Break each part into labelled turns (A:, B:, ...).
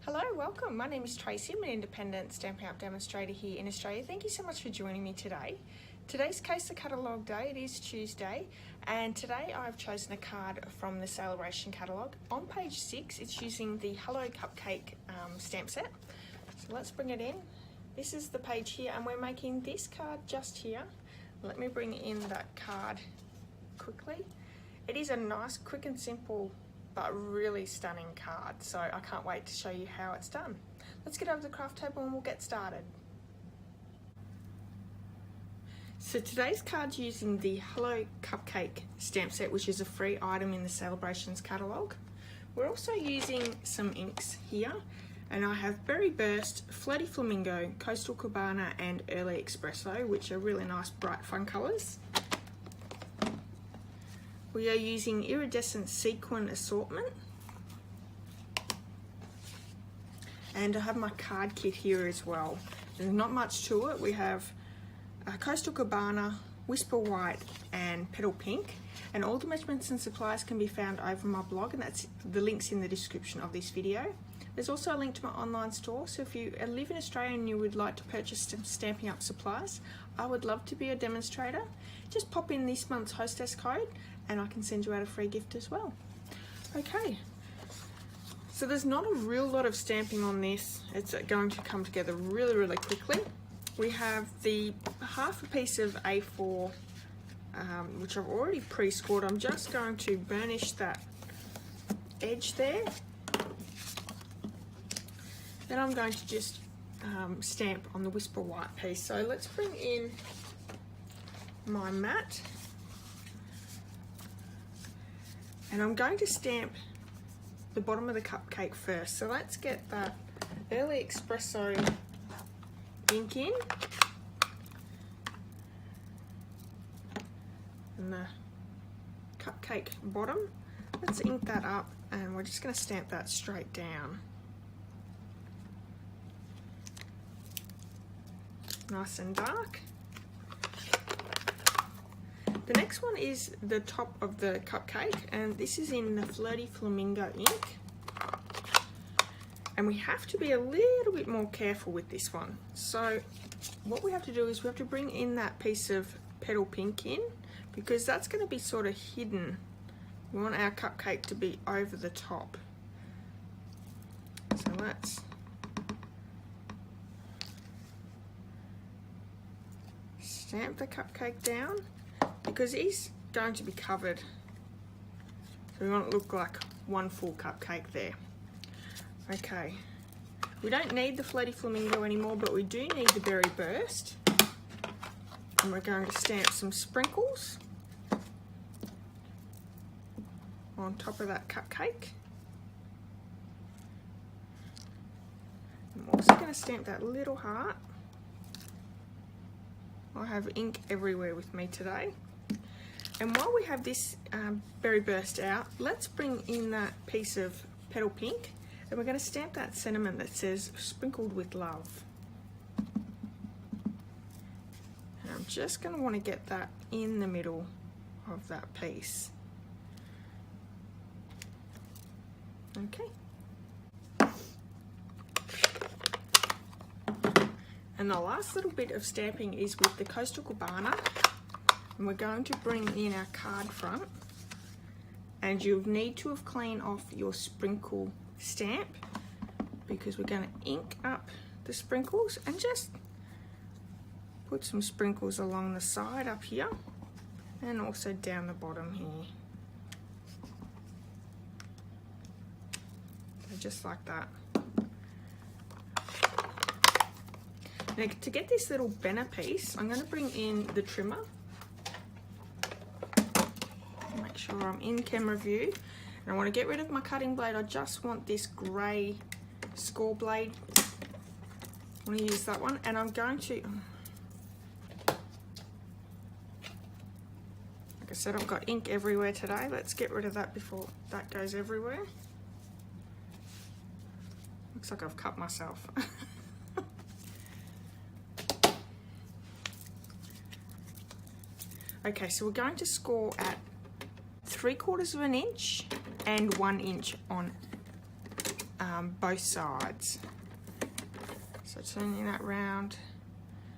A: Hello, welcome. My name is Tracy. I'm an independent Stampin' Up demonstrator here in Australia. Thank you so much for joining me today. Today's CASEing the Catalogue day. It is Tuesday, and today I've chosen a card from the Sale A Brations Catalogue. On page 6, it's using the Hello Cupcake stamp set. So let's bring it in. This is the page here, and we're making this card just here. Let me bring in that card quickly. It is a nice, quick and simple but really stunning card, so I can't wait to show you how it's done. Let's get over to the craft table and we'll get started. So today's card's using the Hello Cupcake stamp set, which is a free item in the Sale A Brations Catalogue. We're also using some inks here, and I have Berry Burst, Flirty Flamingo, Coastal Cabana and Early Espresso, which are really nice bright fun colours. We are using Iridescent Sequin Assortment. And I have my card kit here as well. There's not much to it. We have Coastal Cabana, Whisper White and Petal Pink. And all the measurements and supplies can be found over my blog, and that's the links in the description of this video. There's also a link to my online store, so if you live in Australia and you would like to purchase some Stampin' Up supplies, I would love to be a demonstrator. Just pop in this month's hostess code and I can send you out a free gift as well. Okay, so there's not a real lot of stamping on this. It's going to come together really quickly. We have the half a piece of A4, which I've already pre-scored. I'm just going to burnish that edge there. Then I'm going to just stamp on the Whisper White piece. So let's bring in my mat. And I'm going to stamp the bottom of the cupcake first. So let's get that Early Espresso ink in. And the cupcake bottom. Let's ink that up, and we're just going to stamp that straight down. Nice and dark. The next one is the top of the cupcake, and this is in the Flirty Flamingo ink. And we have to be a little bit more careful with this one. So what we have to do is we have to bring in that piece of Petal Pink in, because that's going to be sort of hidden. We want our cupcake to be over the top. So let's stamp the cupcake down, because he's going to be covered. So we want it to look like one full cupcake there. Okay, we don't need the Flirty Flamingo anymore, but we do need the Berry Burst. And we're going to stamp some sprinkles on top of that cupcake. I'm also going to stamp that little heart. I have ink everywhere with me today. And while we have this Berry Burst out, let's bring in that piece of Petal Pink, and we're going to stamp that sentiment that says "Sprinkled with Love." And I'm just going to want to get that in the middle of that piece. Okay. And the last little bit of stamping is with the Coastal Cabana, and we're going to bring in our card front, and you need to have cleaned off your sprinkle stamp, because we're going to ink up the sprinkles and just put some sprinkles along the side up here and also down the bottom here. So just like that. Now, to get this little banner piece, I'm going to bring in the trimmer. Make sure I'm in camera view. And I want to get rid of my cutting blade. I just want this grey score blade. I want to use that one. And I'm going to, like I said, I've got ink everywhere today. Let's get rid of that before that goes everywhere. Looks like I've cut myself. Okay, so we're going to score at 3/4 of an inch and 1 inch on both sides. So turning that round,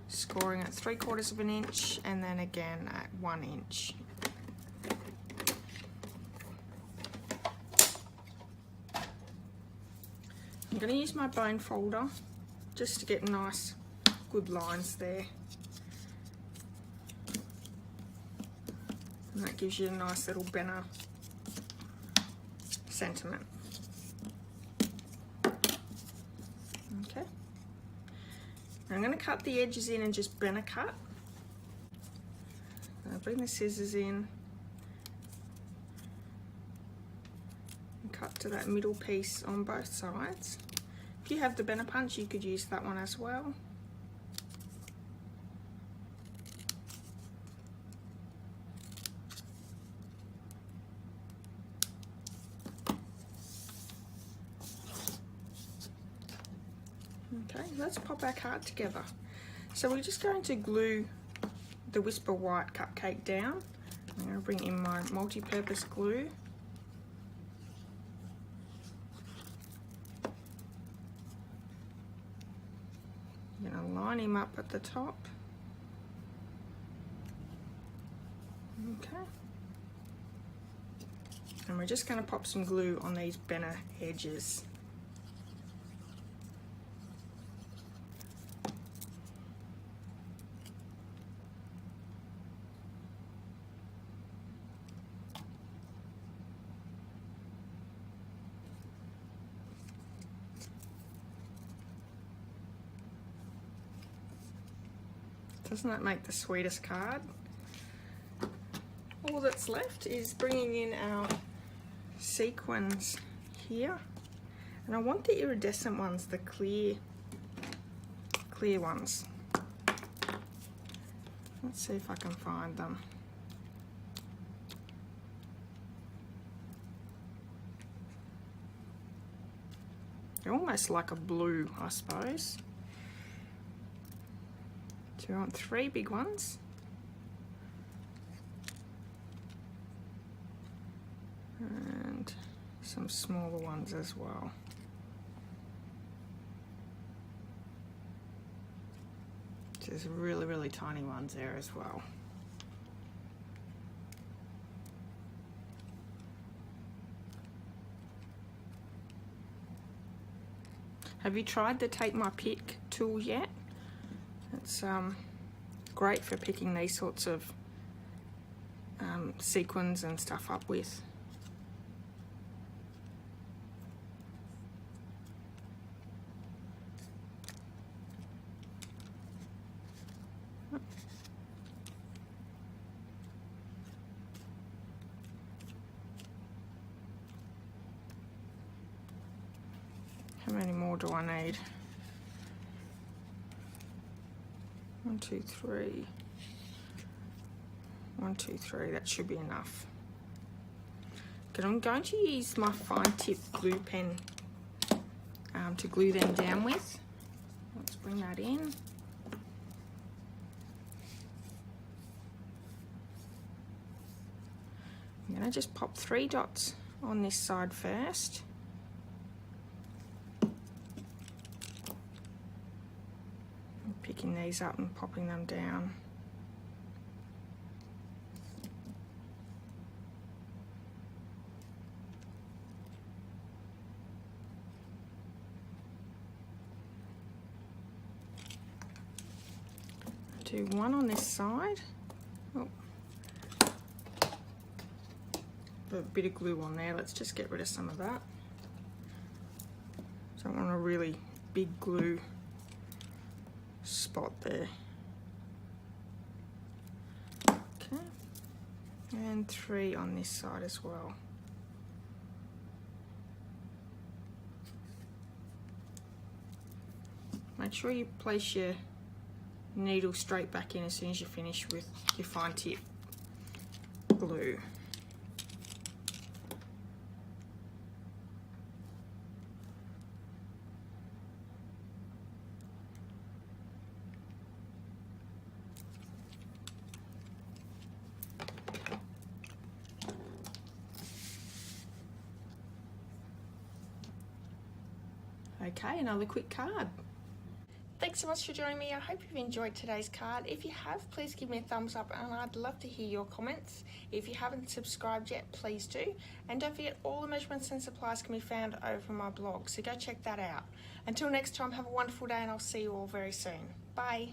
A: scoring at 3/4 of an inch, and then again at 1 inch. I'm going to use my bone folder just to get nice, good lines there. And that gives you a nice little banner sentiment. Okay. I'm going to cut the edges in and just banner cut. I'll bring the scissors in and cut to that middle piece on both sides. If you have the banner punch, you could use that one as well. Okay, let's pop our card together. So we're just going to glue the Whisper White cupcake down. I'm going to bring in my multi-purpose glue. I'm going to line him up at the top. Okay. And we're just going to pop some glue on these banner edges. Doesn't that make the sweetest card? All that's left is bringing in our sequins here, and I want the iridescent ones, the clear ones. Let's see if I can find them. They're almost like a blue, I suppose. So we want 3 big ones. And some smaller ones as well. There's really, really tiny ones there as well. Have you tried the Take My Pick tool yet? It's great for picking these sorts of sequins and stuff up with. How many more do I need? 1, 2, 3. 1, 2, 3. That should be enough. Okay, I'm going to use my fine tip glue pen to glue them down with. Let's bring that in. I'm going to just pop 3 dots on this side first. Picking these up and popping them down. Do 1 on this side. Oh. Put a bit of glue on there. Let's just get rid of some of that. Don't want a really big glue spot there. Okay, and 3 on this side as well. Make sure you place your needle straight back in as soon as you finish with your fine tip glue. Okay, another quick card. Thanks so much for joining me. I hope you've enjoyed today's card. If you have, please give me a thumbs up and I'd love to hear your comments. If you haven't subscribed yet, please do. And don't forget, all the measurements and supplies can be found over my blog, so go check that out. Until next time, have a wonderful day and I'll see you all very soon. Bye.